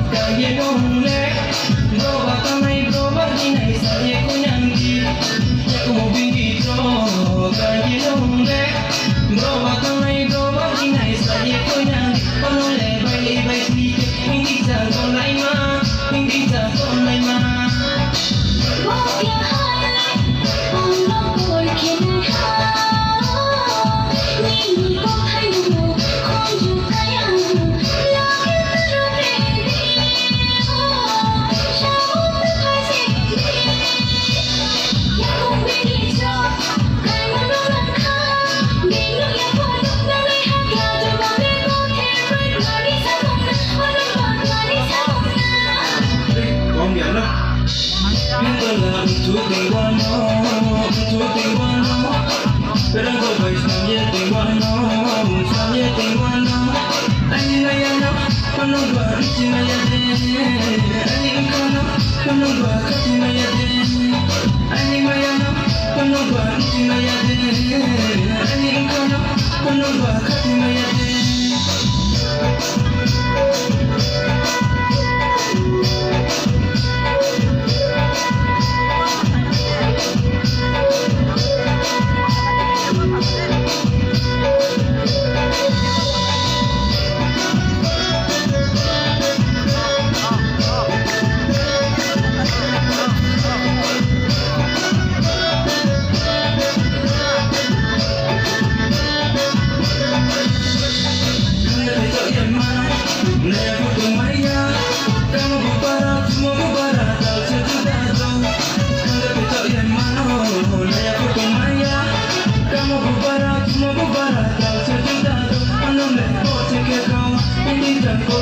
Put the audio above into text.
kaya nungle bro baka may bro baginay sa iya ko nyanggi ya ko mo bingito kaya nungle bro baka may bro baginay sa iya ko nyanggi panole bay bay slike hindi sa konay ma hindi sa konay ma Pero go by samye tingwano ani ngayano kono ba ritina yade ani kono ba katina yade ani ngayano kono ba ritina yade ani kono ba katina yade Ini dan kau